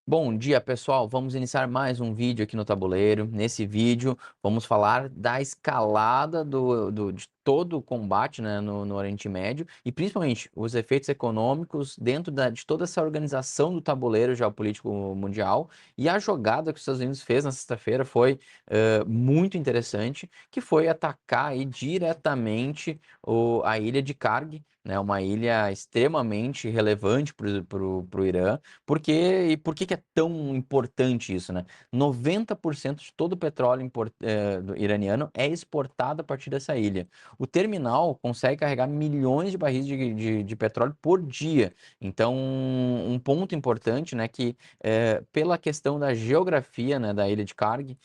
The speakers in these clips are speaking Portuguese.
Bom dia, pessoal. Vamos iniciar mais um vídeo aqui no tabuleiro. Nesse vídeo, vamos falar da escalada de todo o combate, né, no Oriente Médio e principalmente os efeitos econômicos dentro de toda essa organização do tabuleiro geopolítico mundial. E a jogada que os Estados Unidos fez na sexta-feira foi muito interessante, que foi atacar aí diretamente a ilha de Karg, né, uma ilha extremamente relevante para o Irã. E por que que é tão importante isso, né? 90% de todo o petróleo iraniano é exportado a partir dessa ilha. O terminal consegue carregar milhões de barris de petróleo por dia. Então, um ponto importante, né, que pela questão da geografia, né, da ilha de Karg,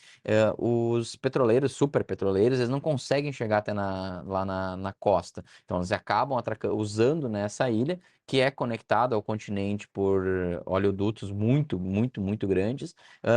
os petroleiros, super petroleiros, eles não conseguem chegar até lá na costa. Então, eles acabam usando, né, essa ilha que é conectado ao continente por oleodutos muito grandes.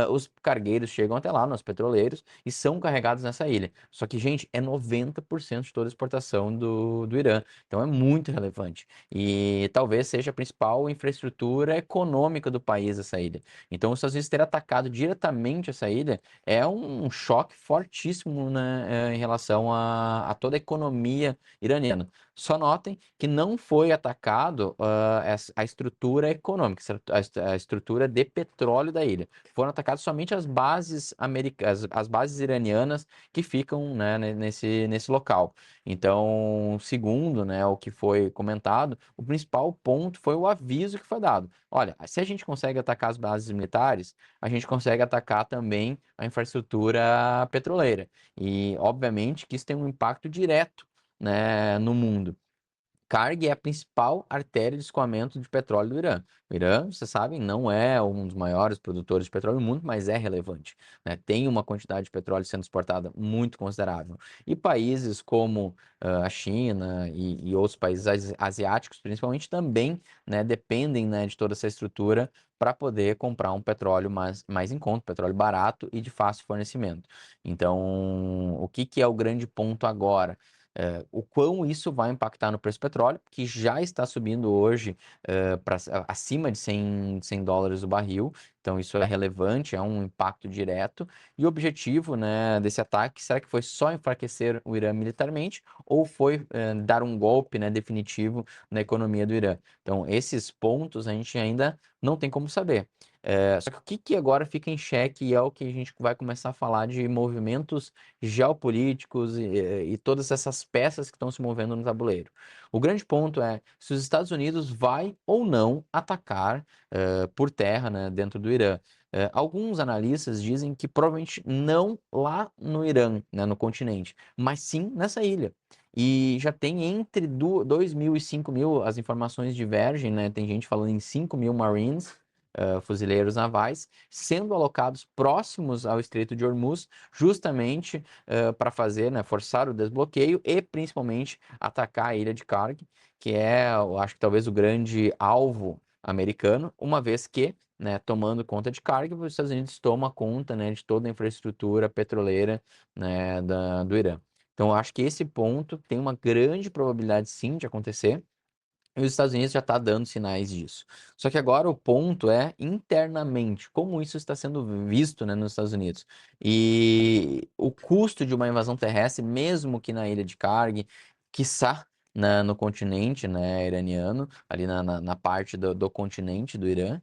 Os cargueiros chegam até lá, nos petroleiros, e são carregados nessa ilha. Só que, gente, é 90% de toda a exportação do Irã. Então é muito relevante. E talvez seja a principal infraestrutura econômica do país, essa ilha. Então, os Estados Unidos ter atacado diretamente essa ilha é um choque fortíssimo, né, em relação a toda a economia iraniana. Só notem que não foi atacado a estrutura econômica, a estrutura de petróleo da ilha. Foram atacadas somente as bases americanas, as bases iranianas que ficam, né, nesse local. Então, segundo, né, o que foi comentado, o principal ponto foi o aviso que foi dado. Olha, se a gente consegue atacar as bases militares, a gente consegue atacar também a infraestrutura petroleira. E, obviamente, que isso tem um impacto direto, né, no mundo. Carg é a principal artéria de escoamento de petróleo do Irã. O Irã, vocês sabem, não é um dos maiores produtores de petróleo do mundo, mas é relevante, né? Tem uma quantidade de petróleo sendo exportada muito considerável. E países como a China e outros países asiáticos, principalmente, também, né, dependem, né, de toda essa estrutura para poder comprar um petróleo mais em conta, petróleo barato e de fácil fornecimento. Então, o que é o grande ponto agora? O quão isso vai impactar no preço do petróleo, que já está subindo hoje acima de 100 dólares o barril. Então, isso é relevante, é um impacto direto. E o objetivo, né, desse ataque, será que foi só enfraquecer o Irã militarmente ou foi dar um golpe, né, definitivo na economia do Irã? Então, esses pontos a gente ainda não tem como saber. Só que o que agora fica em xeque e é o que a gente vai começar a falar de movimentos geopolíticos e todas essas peças que estão se movendo no tabuleiro. O grande ponto é se os Estados Unidos vai ou não atacar por terra, né, dentro do Irã. Alguns analistas dizem que provavelmente não lá no Irã, né, no continente, mas sim nessa ilha. E já tem entre 2 mil e 5 mil, as informações divergem, né? Tem gente falando em 5 mil Marines, fuzileiros navais, sendo alocados próximos ao Estreito de Hormuz, justamente para fazer, né, forçar o desbloqueio e principalmente atacar a ilha de Karg, que é, eu acho que talvez o grande alvo americano, uma vez que, né, tomando conta de Karg, os Estados Unidos tomam conta, né, de toda a infraestrutura petroleira, né, do Irã. Então, eu acho que esse ponto tem uma grande probabilidade, sim, de acontecer. E os Estados Unidos já está dando sinais disso. Só que agora o ponto é internamente, como isso está sendo visto, né, nos Estados Unidos. E o custo de uma invasão terrestre, mesmo que na ilha de Karg, quiçá no continente, né, iraniano, ali na parte do continente do Irã,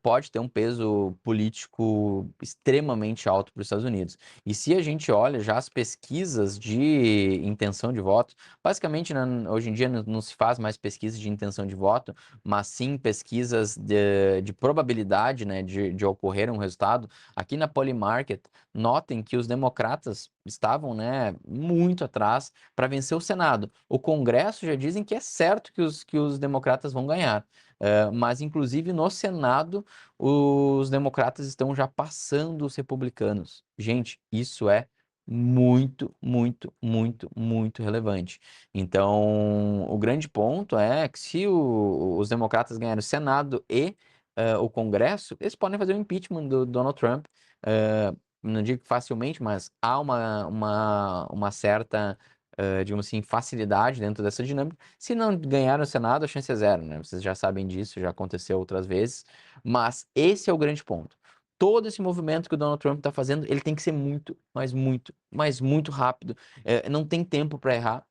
pode ter um peso político extremamente alto para os Estados Unidos. E se a gente olha já as pesquisas de intenção de voto, basicamente, né, hoje em dia não se faz mais pesquisa de intenção de voto, mas sim pesquisas de probabilidade, né, de ocorrer um resultado. Aqui na Polymarket, notem que os democratas estavam, né, muito atrás para vencer o Senado. O Congresso já dizem que é certo que os democratas vão ganhar. Mas, inclusive, no Senado, os democratas estão já passando os republicanos. Gente, isso é muito relevante. Então, o grande ponto é que se os democratas ganharem o Senado e o Congresso, eles podem fazer o impeachment do Donald Trump. Não digo facilmente, mas há uma certa digamos assim, facilidade dentro dessa dinâmica. Se não ganhar no Senado, a chance é zero, né? Vocês já sabem disso, já aconteceu outras vezes. Mas esse é o grande ponto. Todo esse movimento que o Donald Trump está fazendo, ele tem que ser muito, mas muito rápido. Não tem tempo para errar.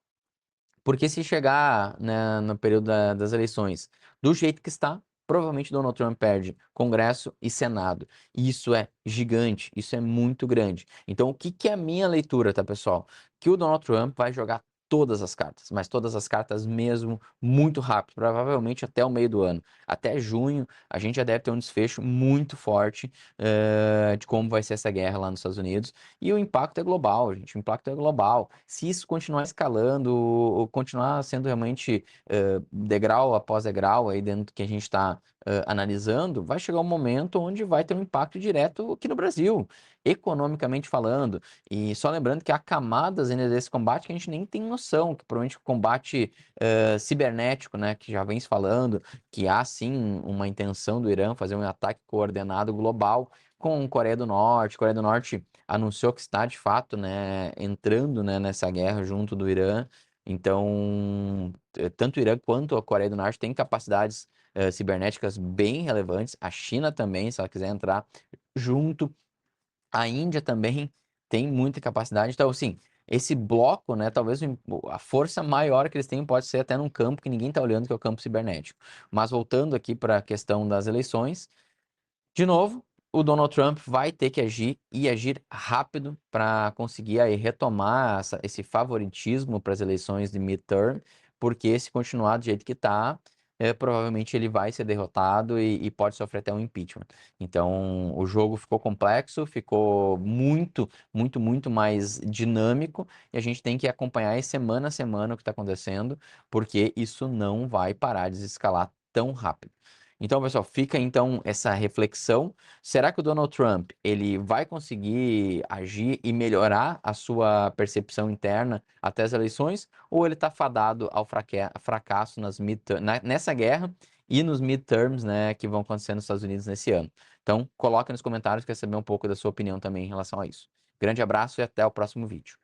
Porque se chegar, né, no período das eleições do jeito que está, provavelmente Donald Trump perde Congresso e Senado. E isso é gigante, isso é muito grande. Então, o que que é a minha leitura, tá, pessoal? Que o Donald Trump vai jogar todas as cartas, mas todas as cartas mesmo, muito rápido, provavelmente até o meio do ano. Até junho, a gente já deve ter um desfecho muito forte, de como vai ser essa guerra lá nos Estados Unidos. E o impacto é global, gente. O impacto é global. Se isso continuar escalando, ou continuar sendo realmente degrau após degrau aí dentro do que a gente está analisando, vai chegar um momento onde vai ter um impacto direto aqui no Brasil, economicamente falando. E só lembrando que há camadas ainda desse combate que a gente nem tem noção, que provavelmente o combate cibernético, né, que já vem se falando, que há sim uma intenção do Irã fazer um ataque coordenado global com Coreia do Norte. Coreia do Norte anunciou que está de fato, né, entrando, né, nessa guerra junto do Irã. Então, tanto o Irã quanto a Coreia do Norte têm capacidades cibernéticas bem relevantes. A China também, se ela quiser entrar junto. A Índia também tem muita capacidade. Então, assim, esse bloco, né, talvez a força maior que eles têm pode ser até num campo que ninguém está olhando, que é o campo cibernético. Mas voltando aqui para a questão das eleições, de novo, o Donald Trump vai ter que agir e agir rápido para conseguir aí retomar esse favoritismo para as eleições de midterm, porque se continuar do jeito que está, provavelmente ele vai ser derrotado e pode sofrer até um impeachment. Então, o jogo ficou complexo, ficou muito mais dinâmico e a gente tem que acompanhar aí semana a semana o que está acontecendo, porque isso não vai parar de escalar tão rápido. Então, pessoal, fica então essa reflexão. Será que o Donald Trump ele vai conseguir agir e melhorar a sua percepção interna até as eleições? Ou ele está fadado ao fracasso nessa guerra e nos midterms, né, que vão acontecer nos Estados Unidos nesse ano? Então, coloca nos comentários, quer saber um pouco da sua opinião também em relação a isso. Grande abraço e até o próximo vídeo.